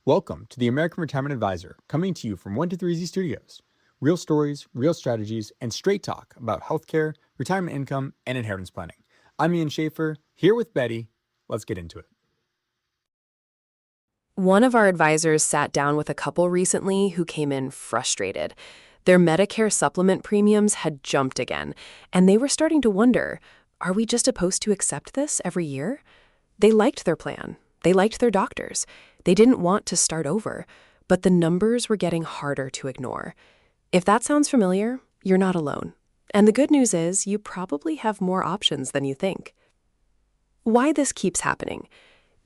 Welcome to the American Retirement Advisor, coming to you from 123Z Studios. Real stories, real strategies, and straight talk about healthcare, retirement income, and inheritance planning. I'm Ian Schaefer, here with Betty. Let's get into it. One of our advisors sat down with a couple recently who came in frustrated. Their Medicare Supplement premiums had jumped again, and they were starting to wonder, are we just supposed to accept this every year? They liked their plan. They liked their doctors. They didn't want to start over, but the numbers were getting harder to ignore. If that sounds familiar, you're not alone. And the good news is you probably have more options than you think. Why this keeps happening?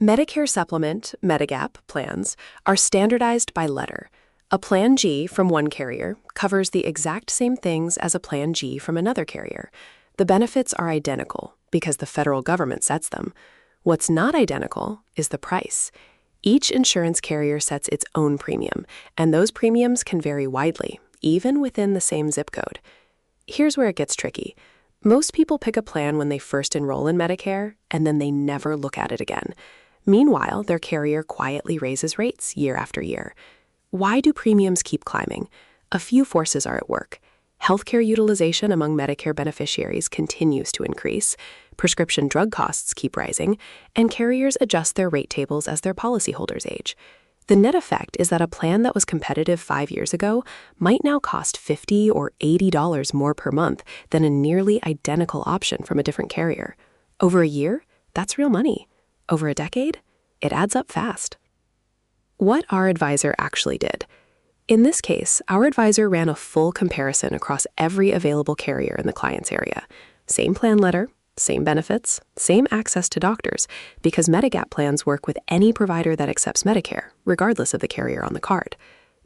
Medicare Supplement, Medigap, plans are standardized by letter. A Plan G from one carrier covers the exact same things as a Plan G from another carrier. The benefits are identical because the federal government sets them. What's not identical is the price. Each insurance carrier sets its own premium, and those premiums can vary widely, even within the same zip code. Here's where it gets tricky. Most people pick a plan when they first enroll in Medicare, and then they never look at it again. Meanwhile, their carrier quietly raises rates year after year. Why do premiums keep climbing? A few forces are at work. Healthcare utilization among Medicare beneficiaries continues to increase, prescription drug costs keep rising, and carriers adjust their rate tables as their policyholders age. The net effect is that a plan that was competitive 5 years ago might now cost $50 or $80 more per month than a nearly identical option from a different carrier. Over a year, that's real money. Over a decade, it adds up fast. What our advisor actually did. In this case, our advisor ran a full comparison across every available carrier in the client's area. Same plan letter, same benefits, same access to doctors, because Medigap plans work with any provider that accepts Medicare, regardless of the carrier on the card.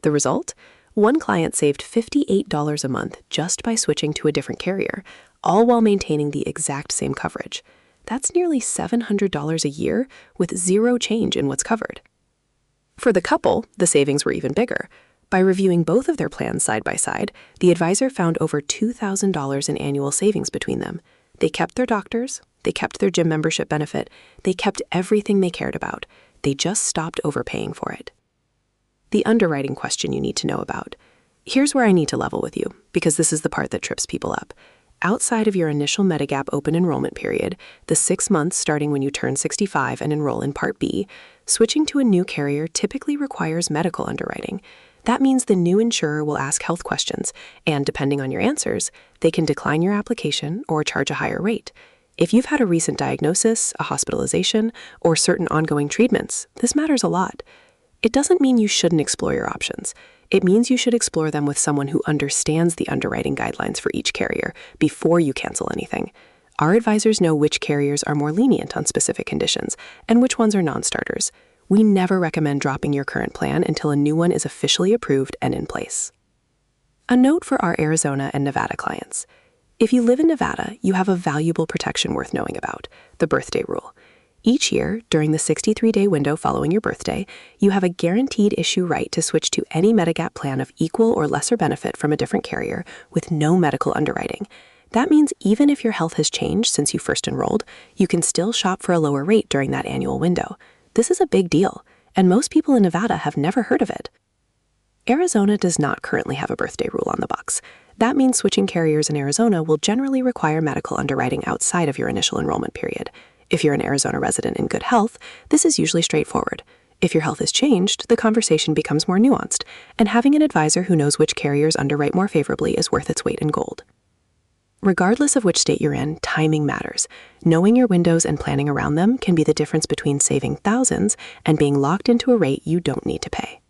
The result? One client saved $58 a month just by switching to a different carrier, all while maintaining the exact same coverage. That's nearly $700 a year with zero change in what's covered. For the couple, the savings were even bigger. By reviewing both of their plans side by side, the advisor found over $2,000 in annual savings between them. They kept their doctors, they kept their gym membership benefit, they kept everything they cared about. They just stopped overpaying for it. The underwriting question you need to know about. Here's where I need to level with you, because this is the part that trips people up. Outside of your initial Medigap open enrollment period, the 6 months starting when you turn 65 and enroll in Part B, switching to a new carrier typically requires medical underwriting. That means the new insurer will ask health questions, and depending on your answers, they can decline your application or charge a higher rate. If you've had a recent diagnosis, a hospitalization, or certain ongoing treatments, this matters a lot. It doesn't mean you shouldn't explore your options. It means you should explore them with someone who understands the underwriting guidelines for each carrier before you cancel anything. Our advisors know which carriers are more lenient on specific conditions and which ones are non-starters. We never recommend dropping your current plan until a new one is officially approved and in place. A note for our Arizona and Nevada clients. If you live in Nevada, you have a valuable protection worth knowing about, the birthday rule. Each year, during the 63-day window following your birthday, you have a guaranteed issue right to switch to any Medigap plan of equal or lesser benefit from a different carrier with no medical underwriting. That means even if your health has changed since you first enrolled, you can still shop for a lower rate during that annual window. This is a big deal, and most people in Nevada have never heard of it. Arizona does not currently have a birthday rule on the books. That means switching carriers in Arizona will generally require medical underwriting outside of your initial enrollment period. If you're an Arizona resident in good health, this is usually straightforward. If your health has changed, the conversation becomes more nuanced, and having an advisor who knows which carriers underwrite more favorably is worth its weight in gold. Regardless of which state you're in, timing matters. Knowing your windows and planning around them can be the difference between saving thousands and being locked into a rate you don't need to pay.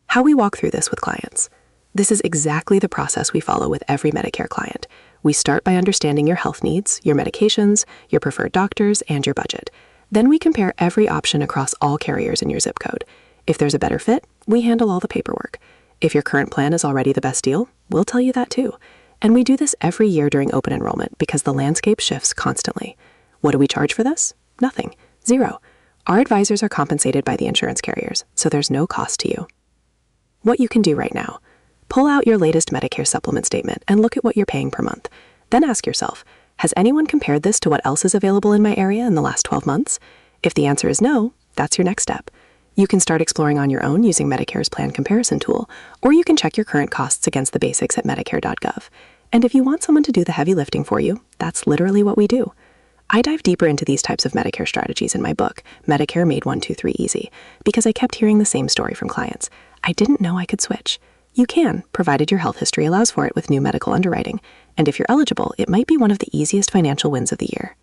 How we walk through this with clients. This is exactly the process we follow with every Medicare client. We start by understanding your health needs, your medications, your preferred doctors, and your budget. Then we compare every option across all carriers in your zip code. If there's a better fit, we handle all the paperwork. If your current plan is already the best deal, we'll tell you that too. And we do this every year during open enrollment because the landscape shifts constantly. What do we charge for this? Nothing. Zero. Our advisors are compensated by the insurance carriers, so there's no cost to you. What you can do right now. Pull out your latest Medicare Supplement statement and look at what you're paying per month. Then ask yourself, has anyone compared this to what else is available in my area in the last 12 months? If the answer is no, that's your next step. You can start exploring on your own using Medicare's plan comparison tool, or you can check your current costs against the basics at Medicare.gov. And if you want someone to do the heavy lifting for you, that's literally what we do. I dive deeper into these types of Medicare strategies in my book, Medicare Made 123 Easy, because I kept hearing the same story from clients. I didn't know I could switch. You can, provided your health history allows for it with new medical underwriting. And if you're eligible, it might be one of the easiest financial wins of the year.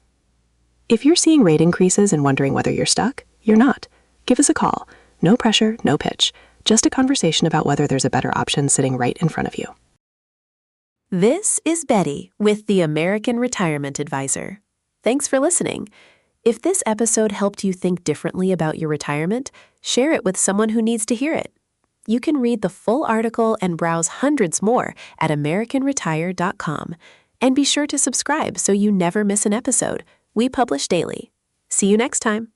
If you're seeing rate increases and wondering whether you're stuck, you're not. Give us a call. No pressure, no pitch. Just a conversation about whether there's a better option sitting right in front of you. This is Betty with the American Retirement Advisor. Thanks for listening. If this episode helped you think differently about your retirement, share it with someone who needs to hear it. You can read the full article and browse hundreds more at americanretire.com. And be sure to subscribe so you never miss an episode. We publish daily. See you next time.